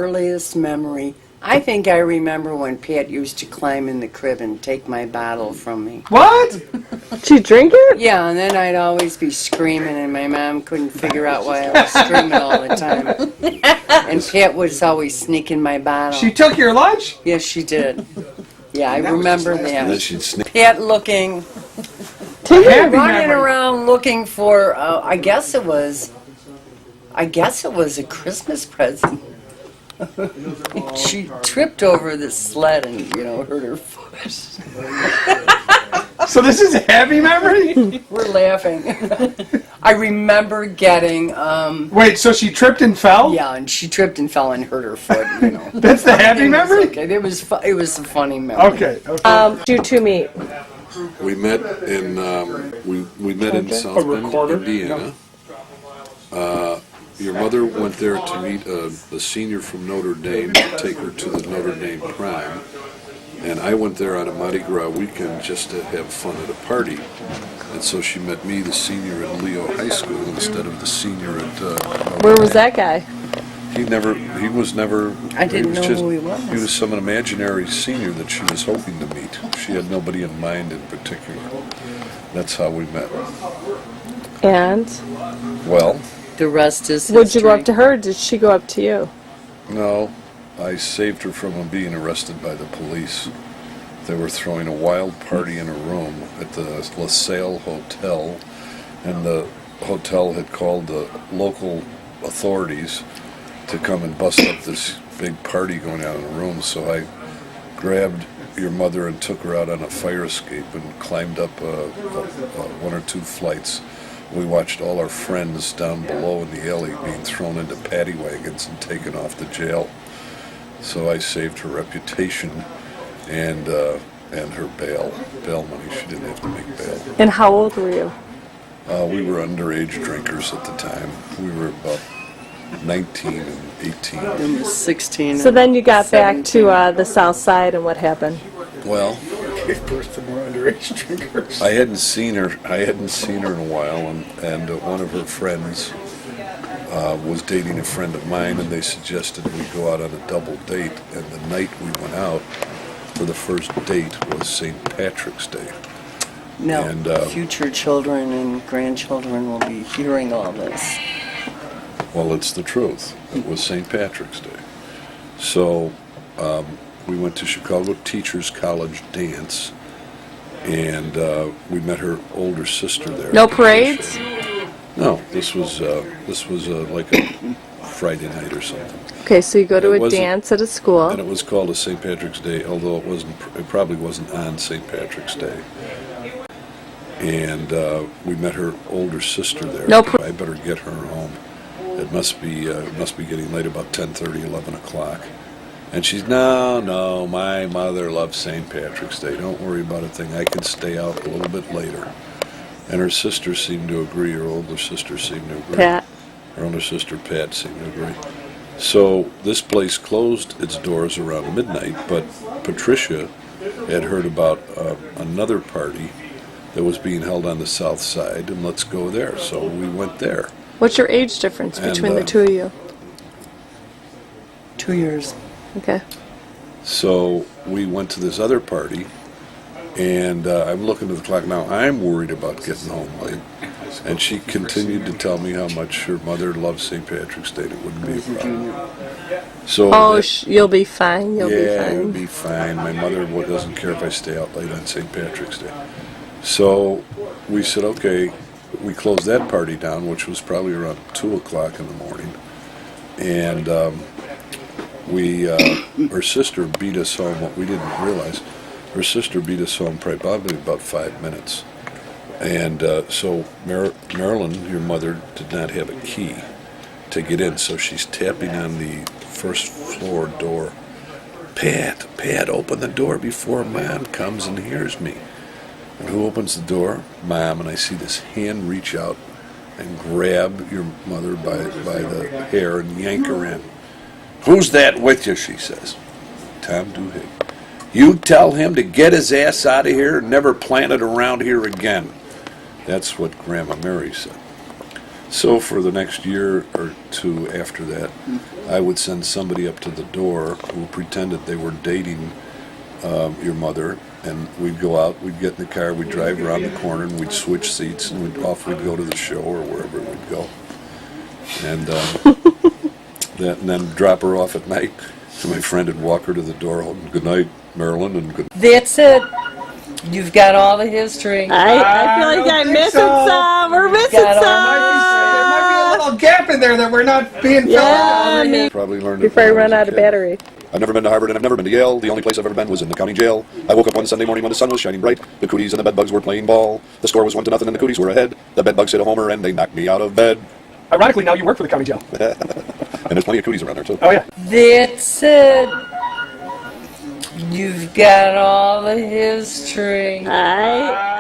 earliest memory, I think I remember when Pat used to climb in the crib and take my bottle from me. What? Did you drink it? Yeah, and then I'd always be screaming, and my mom couldn't figure out why I was screaming all the time. And Pat was always sneaking my bottle. She took your lunch? Yes, she did. Yeah, I remember And then that. she'd sneak. Pat looking, Happy running memory. around looking for, I guess it was a Christmas present. She tripped over the sled and, hurt her foot. So this is a happy memory? We're laughing. I remember getting, Wait, so she tripped and fell? yeah, and she tripped and fell and hurt her foot, That's the happy memory? Okay, it was a funny memory. Okay, okay. You two meet. We met in we met in South Bend, Indiana. Your mother went there to meet a senior from Notre Dame to take her to the Notre Dame Prime, and I went there on a Mardi Gras weekend just to have fun at a party. And so she met me, the senior at Leo High School, instead of the senior at. Where was that guy? He was never. I didn't know who he was. He was some imaginary senior that she was hoping to meet. She had nobody in mind in particular. That's how we met. And Well, The rest is would you go history. up to her, or did she go up to you? no, I saved her from being arrested by the police. They were throwing a wild party in a room at the LaSalle Hotel, and the hotel had called the local authorities to come and bust up this big party going on in the room. So I grabbed your mother and took her out on a fire escape and climbed up one or two flights. We watched all our friends down below in the alley being thrown into paddy wagons and taken off to jail. So I saved her reputation and her bail money. She didn't have to make bail. And how old were you? We were underage drinkers at the time. We were about 19 and 18. I was 16. So then you got back 17. to the south side, and what happened? Well, First the more underage drinkers. I hadn't seen her in a while, and one of her friends was dating a friend of mine, and they suggested we go out on a double date. And the night we went out for the first date was St. Patrick's Day. No, And, future children and grandchildren will be hearing all this. Well, it's the truth. It was St. Patrick's Day. So we went to Chicago Teachers College dance, and we met her older sister there. No parades? No, this was like a Friday night or something. Okay, so you go to It a wasn't- dance at a And school. it was called a St. Patrick's Day, although it probably wasn't on St. Patrick's Day. And we met her older sister there. No I better get her home. It must be getting late, about 10:30, 11 o'clock. And she's, no, my mother loves St. Patrick's Day. Don't worry about a thing. I can stay out a little bit later. And her sister seemed to agree. Her older sister seemed to agree. Pat. Her older sister, Pat, seemed to agree. So this place closed its doors around midnight, but Patricia had heard about another party that was being held on the south side, and let's go there. So we went there. What's your age difference And, between the two of you? 2 years. Okay. So we went to this other party, and I'm looking at the clock now. I'm worried about getting home late. And she continued to tell me how much her mother loved St. Patrick's Day. It wouldn't be a problem. So Oh, that- you'll be fine. You'll be yeah, it would fine. be fine. My mother doesn't care if I stay out late on St. Patrick's Day. So we said, okay, we closed that party down, which was probably around 2 o'clock in the morning. And her sister beat us home. What we didn't realize, her sister beat us home probably about 5 minutes. And so Marilyn, your mother, did not have a key to get in, so she's tapping on the first floor door. Pat, open the door before Mom comes and hears me. And who opens the door? Mom, and I see this hand reach out and grab your mother by the hair and yank her in. Who's that with you, she says. Tom Duhigg. You tell him to get his ass out of here and never plant it around here again. That's what Grandma Mary said. So for the next year or two after that, I would send somebody up to the door who pretended they were dating your mother, and we'd go out, we'd get in the car, we'd drive around the corner, and we'd switch seats, and we'd go to the show or wherever we'd go, and and then drop her off at night. And my friend would walk her to the door, holding, "Good night, Marilyn," and good. That's it. You've got all the history. I feel like don't I'm think missing so. some. We're missing got all There might be a some. little gap in there that we're not being filled Yeah, in. me. Probably learned it Before I when run was a out of kid. battery. I've never been to Harvard and I've never been to Yale. The only place I've ever been was in the county jail. I woke up one Sunday morning when the sun was shining bright. The cooties and the bedbugs were playing ball. The score was 1-0 and the cooties were ahead. The bedbugs hit a homer and they knocked me out of bed. Ironically, now you work for the county jail. And there's plenty of cooties around there too. Oh, yeah. That's it. You've got all the history. I